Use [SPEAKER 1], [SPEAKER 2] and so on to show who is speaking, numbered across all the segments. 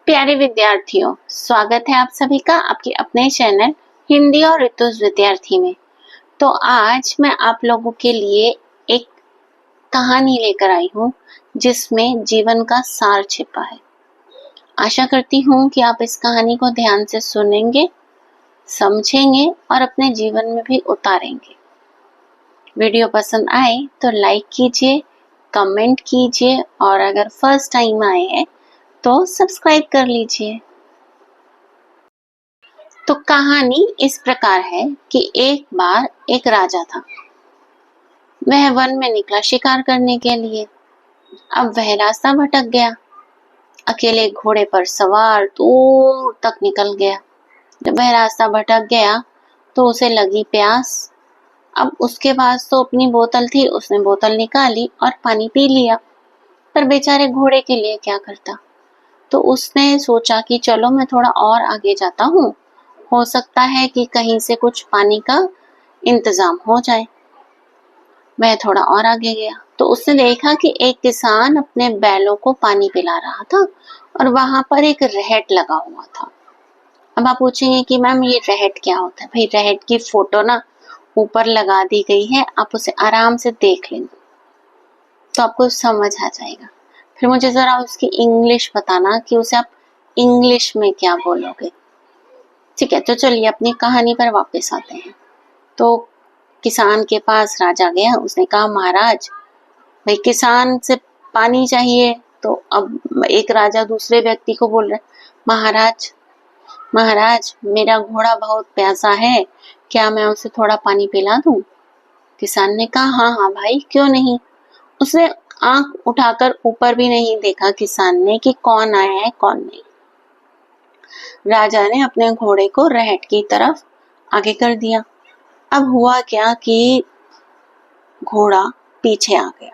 [SPEAKER 1] प्यारे विद्यार्थियों, स्वागत है आप सभी का आपके अपने चैनल हिंदी और ऋतुज विद्यार्थी में। तो आज मैं आप लोगों के लिए एक कहानी लेकर आई हूँ जिसमें जीवन का सार छिपा है। आशा करती हूँ कि आप इस कहानी को ध्यान से सुनेंगे, समझेंगे और अपने जीवन में भी उतारेंगे। वीडियो पसंद आए तो लाइक कीजिए, कमेंट कीजिए और अगर फर्स्ट टाइम आए हैं तो सब्सक्राइब कर लीजिए। तो कहानी इस प्रकार है कि एक बार एक राजा था। वह वन में निकला शिकार करने के लिए। अब वह रास्ता भटक गया। अकेले घोड़े पर सवार दूर तक निकल गया। जब वह रास्ता भटक गया तो उसे लगी प्यास। अब उसके पास तो अपनी बोतल थी, उसने बोतल निकाली और पानी पी लिया। पर बेचारे घोड़े के लिए क्या करता। तो उसने सोचा कि चलो मैं थोड़ा और आगे जाता हूँ, हो सकता है कि कहीं से कुछ पानी का इंतजाम हो जाए। वह थोड़ा और आगे गया तो उसने देखा कि एक किसान अपने बैलों को पानी पिला रहा था और वहां पर एक रहट लगा हुआ था। अब आप पूछेंगे कि मैम ये रहट क्या होता है। भाई रहट की फोटो ना ऊपर लगा दी गई है, आप उसे आराम से देख लेंगे तो आपको समझ आ जाएगा। फिर मुझे जरा उसकी इंग्लिश बताना कि उसे आप इंग्लिश में क्या बोलोगे। ठीक है, तो चलिए अपनी कहानी पर वापस आते हैं। तो किसान के पास राजा गया। उसने कहा महाराज, भाई किसान से पानी चाहिए। तो अब एक राजा दूसरे व्यक्ति को बोल रहा है, महाराज महाराज मेरा घोड़ा बहुत प्यासा है, क्या मैं उसे थोड़ा पानी पिला दूं। किसान ने कहा हाँ हाँ भाई, क्यों नहीं। उसने आंख उठाकर ऊपर भी नहीं देखा किसान ने कि कौन आया है कौन नहीं। राजा ने अपने घोड़े को रहट की तरफ आगे कर दिया। अब हुआ क्या कि घोड़ा पीछे आ गया।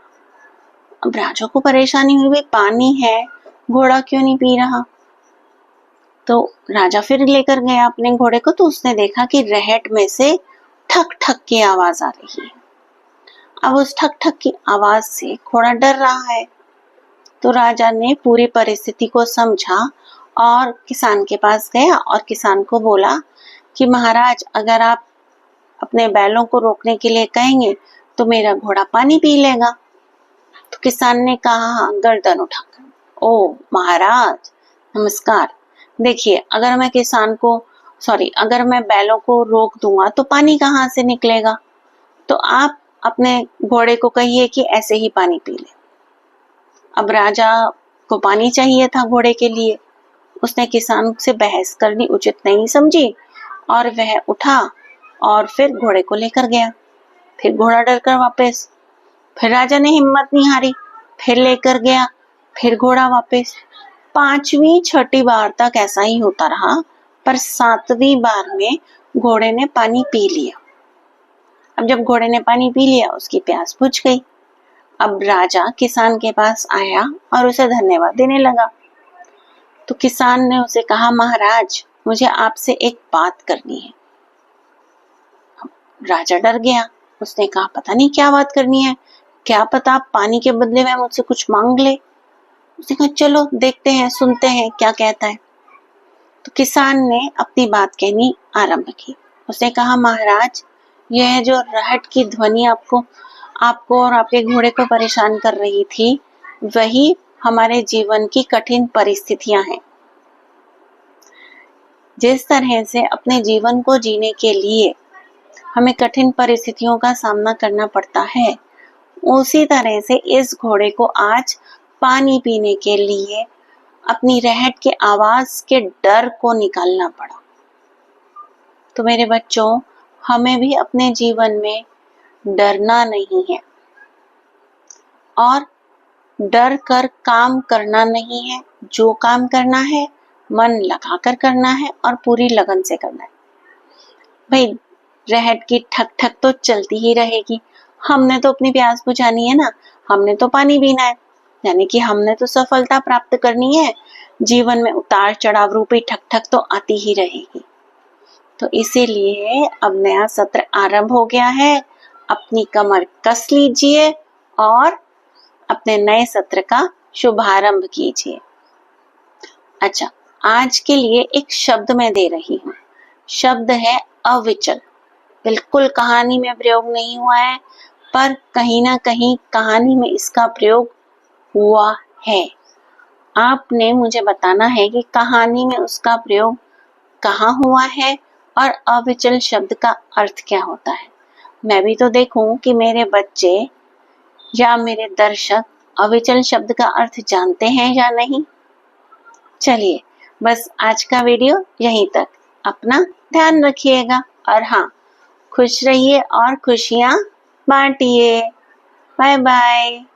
[SPEAKER 1] अब राजा को परेशानी हुई, भाई पानी है, घोड़ा क्यों नहीं पी रहा। तो राजा फिर लेकर गया अपने घोड़े को। तो उसने देखा कि रहट में से ठक ठक की आवाज आ रही है। अब उस ठक ठक की आवाज से घोड़ा डर रहा है। तो राजा ने पूरी परिस्थिति को समझा और किसान के पास गया और किसान को बोला कि महाराज, अगर आप अपने बैलों को रोकने के लिए कहेंगे तो मेरा घोड़ा पानी पी लेगा। तो किसान ने कहा गर्दन उठाकर, ओ महाराज नमस्कार, देखिए अगर मैं बैलों को रोक दूंगा तो पानी कहाँ से निकलेगा। तो आप अपने घोड़े को कहिए कि ऐसे ही पानी पी ले। अब राजा को पानी चाहिए था घोड़े के लिए। उसने किसान से बहस करनी उचित नहीं समझी और वह उठा और फिर घोड़े को लेकर गया। फिर घोड़ा डरकर वापस। फिर राजा ने हिम्मत नहीं हारी, फिर लेकर गया। फिर घोड़ा वापस। 5वीं 6ठी बार तक ऐसा ही होता रहा, पर 7वीं बार में घोड़े ने पानी पी लिया। अब जब घोड़े ने पानी पी लिया, उसकी प्यास बुझ गई। अब राजा किसान के पास आया और उसे धन्यवाद देने लगा। तो किसान ने उसे कहा महाराज, मुझे आपसे एक बात करनी है। राजा डर गया। उसने कहा पता नहीं क्या बात करनी है, क्या पता पानी के बदले में मुझसे कुछ मांग ले। उसने कहा चलो देखते हैं, सुनते हैं क्या कहता है। तो किसान ने अपनी बात कहनी आरंभ की। उसने कहा महाराज, यह जो रहट की ध्वनि आपको और आपके घोड़े को परेशान कर रही थी, वही हमारे जीवन की कठिन परिस्थितियां हैं। जिस तरह से अपने जीवन को जीने के लिए हमें कठिन परिस्थितियों का सामना करना पड़ता है, उसी तरह से इस घोड़े को आज पानी पीने के लिए अपनी रहट के आवाज के डर को निकालना पड़ा। तो मेरे बच्चों, हमें भी अपने जीवन में डरना नहीं है और डर कर काम करना नहीं है। जो काम करना है मन लगाकर करना है और पूरी लगन से करना है। भाई रहट की ठक ठक तो चलती ही रहेगी, हमने तो अपनी प्यास बुझानी है ना, हमने तो पानी पीना है, यानी कि हमने तो सफलता प्राप्त करनी है। जीवन में उतार चढ़ाव रूपी ठक ठक तो आती ही रहेगी। तो इसीलिए अब नया सत्र आरंभ हो गया है। अपनी कमर कस लीजिए और अपने नए सत्र का शुभारंभ कीजिए। अच्छा, आज के लिए एक शब्द मैं दे रही हूँ। शब्द है अविचल। बिल्कुल कहानी में प्रयोग नहीं हुआ है, पर कहीं ना कहीं कहानी में इसका प्रयोग हुआ है। आपने मुझे बताना है कि कहानी में उसका प्रयोग कहाँ हुआ है और अविचल शब्द का अर्थ क्या होता है। मैं भी तो देखूं कि मेरे बच्चे या मेरे दर्शक अविचल शब्द का अर्थ जानते हैं या नहीं। चलिए, बस आज का वीडियो यहीं तक। अपना ध्यान रखिएगा और हाँ, खुश रहिए और खुशियाँ बांटिए। Bye bye.